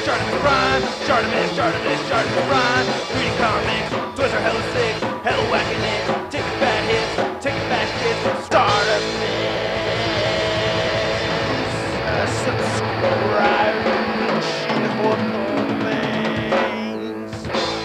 Shartimus Prime, Shartimus Prime. Reading comics, toys are hella sick, hella whacking it. Taking bad hits, taking bad shit. Shartimus, subscribe.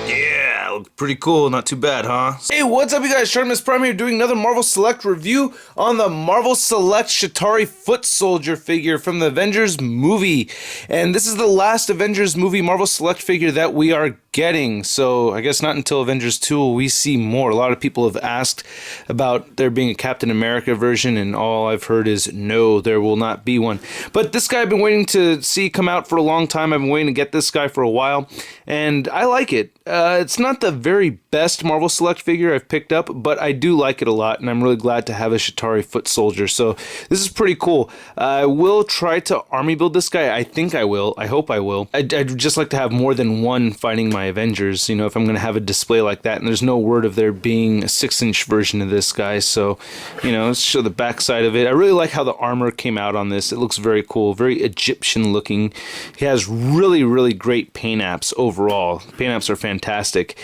Yeah, looked pretty cool. Not too bad, huh? Hey, what's up, you guys? Shartimus Prime here doing another Marvel Select review on the Marvel Select Chitauri Foot Soldier figure from the Avengers movie. And this is the last Avengers movie Marvel Select figure that we are getting. So I guess not until Avengers 2 will we see more. A lot of people have asked about there being a Captain America version, and all I've heard is no, there will not be one. But this guy I've been waiting to see come out for a long time. I've been waiting to get this guy for a while, and I like it. It's not the very best Marvel Select figure I've picked up, but I do like it a lot, and I'm really glad to have a Chitauri Foot Soldier. So this is pretty cool. I will try to army build this guy. I think I will. I hope I will. I'd just like to have more than one fighting my Avengers, you know, if I'm going to have a display like that. And there's no word of there being a 6-inch version of this guy. So, you know, let's show the backside of it. I really like how the armor came out on this. It looks very cool, very Egyptian looking. He has really, really great paint apps overall. Paint apps are fantastic.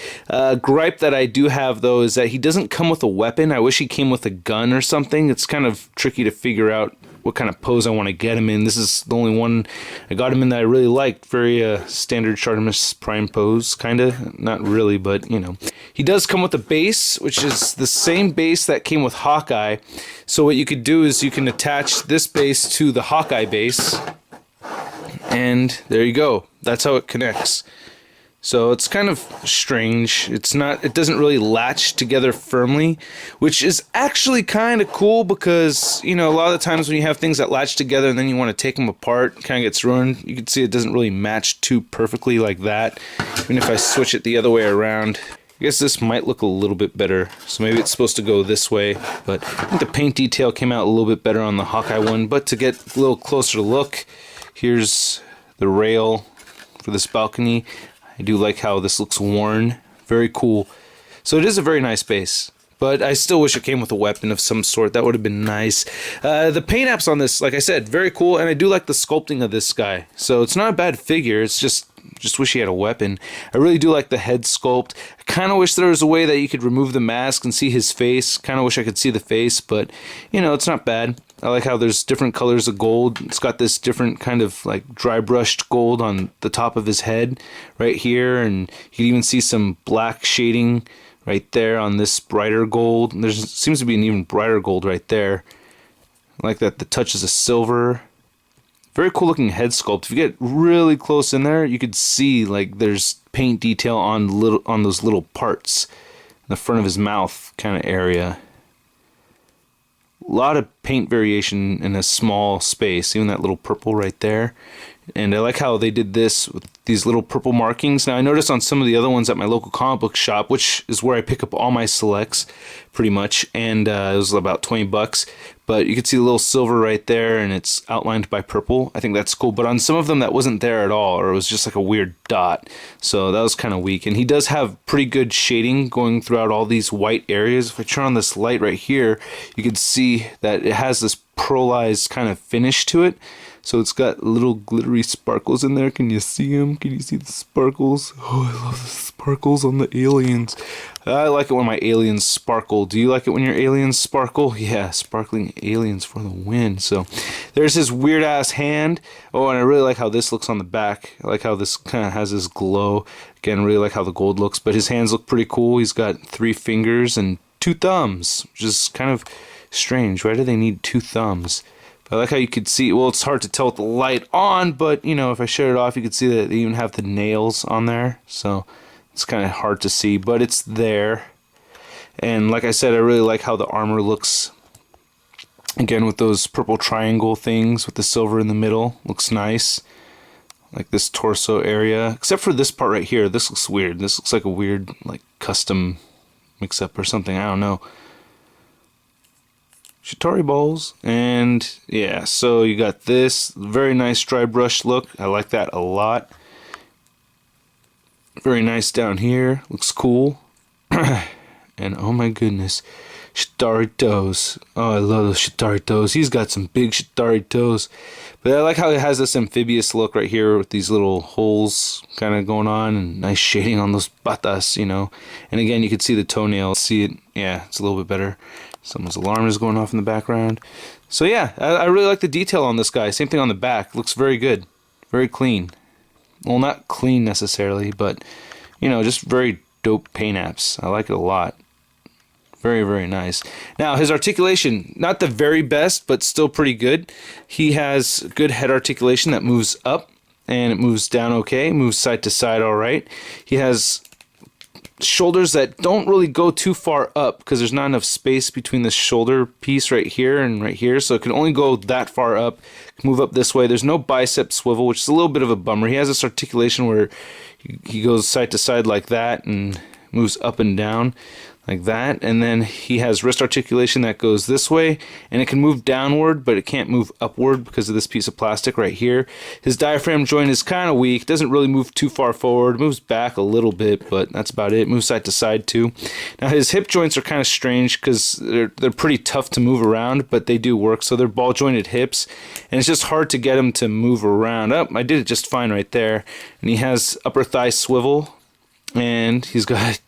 Gripe that I do have, though, is that he doesn't come with a weapon. I wish he came with a gun or something. It's kind of tricky to figure out what kind of pose I want to get him in. This is the only one I got him in that I really liked. Very standard Shartimus Prime pose, kind of. Not really, but, you know. He does come with a base, which is the same base that came with Hawkeye. So what you could do is you can attach this base to the Hawkeye base, and there you go. That's how it connects. So it's kind of strange. It doesn't really latch together firmly, which is actually kind of cool because, you know, a lot of the times when you have things that latch together and then you want to take them apart, it kind of gets ruined. You can see it doesn't really match too perfectly like that. Even if I switch it the other way around, I guess this might look a little bit better. So maybe it's supposed to go this way, but I think the paint detail came out a little bit better on the Hawkeye one. But to get a little closer look, here's the rail for this balcony. I do like how this looks worn. Very cool. So it is a very nice base. But I still wish it came with a weapon of some sort. That would have been nice. The paint apps on this, like I said, very cool. And I do like the sculpting of this guy. So it's not a bad figure. It's just wish he had a weapon. I really do like the head sculpt. I kind of wish there was a way that you could remove the mask and see his face. Kind of wish I could see the face. But, you know, it's not bad. I like how there's different colors of gold. It's got this different kind of like dry brushed gold on the top of his head right here. And you can even see some black shading right there on this brighter gold. There seems to be an even brighter gold right there. I like that the touches of silver. Very cool looking head sculpt. If you get really close in there, you could see like there's paint detail on those little parts in the front of his mouth kind of area. A lot of paint variation in a small space, even that little purple right there. And I like how they did this with these little purple markings. Now I noticed on some of the other ones at my local comic book shop, which is where I pick up all my selects pretty much, and it was about 20 bucks. But you can see the little silver right there, and it's outlined by purple. I think that's cool. But on some of them that wasn't there at all, or it was just like a weird dot. So that was kind of weak. And he does have pretty good shading going throughout all these white areas. If I turn on this light right here, you can see that it has this pearlized kind of finish to it. So it's got little glittery sparkles in there. Can you see them? Can you see the sparkles? Oh, I love the sparkles on the aliens. I like it when my aliens sparkle. Do you like it when your aliens sparkle? Yeah, sparkling aliens for the win. So there's his weird ass hand. Oh, and I really like how this looks on the back. I like how this kind of has this glow. Again, I really like how the gold looks. But his hands look pretty cool. He's got 3 fingers and 2 thumbs, which is kind of strange. Why do they need 2 thumbs? I like how you could see, well, it's hard to tell with the light on, but, you know, if I shut it off, you can see that they even have the nails on there. So it's kind of hard to see, but it's there. And like I said, I really like how the armor looks. Again, with those purple triangle things with the silver in the middle. Looks nice. Like this torso area. Except for this part right here. This looks weird. This looks like a weird, like, custom mix-up or something. I don't know. Chitauri balls, and yeah, so you got this very nice dry brush look. I like that a lot. Very nice down here, looks cool. And oh my goodness, Chitauri toes. Oh, I love those Chitauri toes. He's got some big Chitauri toes. But I like how it has this amphibious look right here with these little holes kind of going on and nice shading on those patas, you know. And again, you can see the toenails. See it? Yeah, it's a little bit better. Someone's alarm is going off in the background. So yeah, I really like the detail on this guy. Same thing on the back. Looks very good. Very clean. Well, not clean necessarily, but, you know, just very dope paint apps. I like it a lot. Very, very nice. Now, his articulation, not the very best, but still pretty good. He has good head articulation that moves up, and it moves down okay, moves side to side all right. He has shoulders that don't really go too far up because there's not enough space between the shoulder piece right here and right here, so it can only go that far up, move up this way. There's no bicep swivel, which is a little bit of a bummer. He has this articulation where he goes side to side like that and moves up and down like that, and then he has wrist articulation that goes this way, and it can move downward, but it can't move upward because of this piece of plastic right here. His diaphragm joint is kind of weak, doesn't really move too far forward, moves back a little bit, but that's about it. Moves side to side too. Now his hip joints are kind of strange because they're pretty tough to move around, but they do work. So they're ball jointed hips, and it's just hard to get him to move around. Oh, I did it just fine right there. And he has upper thigh swivel, and he's got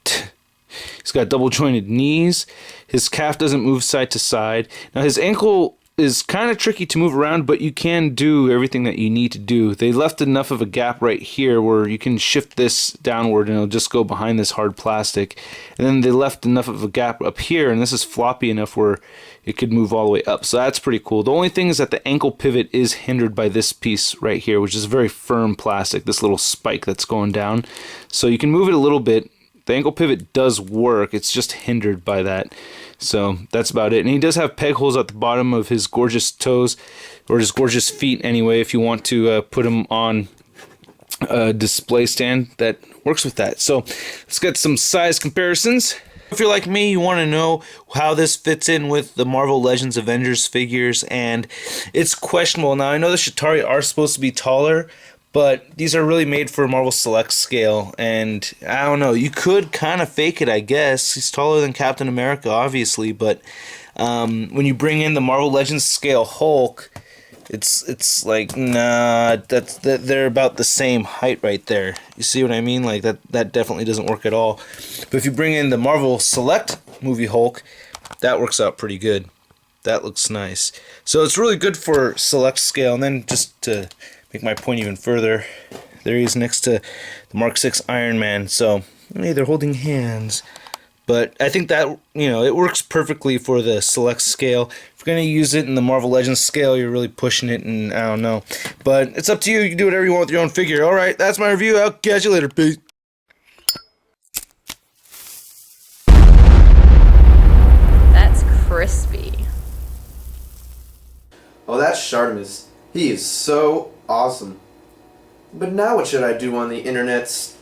double jointed knees. His calf doesn't move side to side. Now his ankle is kind of tricky to move around, but you can do everything that you need to do. They left enough of a gap right here where you can shift this downward and it'll just go behind this hard plastic. And then they left enough of a gap up here, and this is floppy enough where it could move all the way up. So that's pretty cool. The only thing is that the ankle pivot is hindered by this piece right here, which is very firm plastic, this little spike that's going down. So you can move it a little bit. The ankle pivot does work, it's just hindered by that. So that's about it. And he does have peg holes at the bottom of his gorgeous toes, or his gorgeous feet anyway, if you want to put him on a display stand that works with that. So let's get some size comparisons. If you're like me, you want to know how this fits in with the Marvel Legends Avengers figures, and it's questionable. Now I know the Chitauri are supposed to be taller, but these are really made for Marvel Select scale, and I don't know, you could kind of fake it, I guess. He's taller than Captain America, obviously, but when you bring in the Marvel Legends scale Hulk, it's like, nah, they're about the same height right there. You see what I mean? Like, that definitely doesn't work at all. But if you bring in the Marvel Select movie Hulk, that works out pretty good. That looks nice. So it's really good for Select scale, and then just to make my point even further, there he is next to the Mark 6 Iron Man. So, hey, they're holding hands. But I think that, you know, it works perfectly for the Select scale. If you're going to use it in the Marvel Legends scale, you're really pushing it, and I don't know. But it's up to you. You can do whatever you want with your own figure. Alright, that's my review. I'll catch you later. Peace. That's crispy. Oh, that's Shartimus. He is so awesome. But now what should I do on the internets?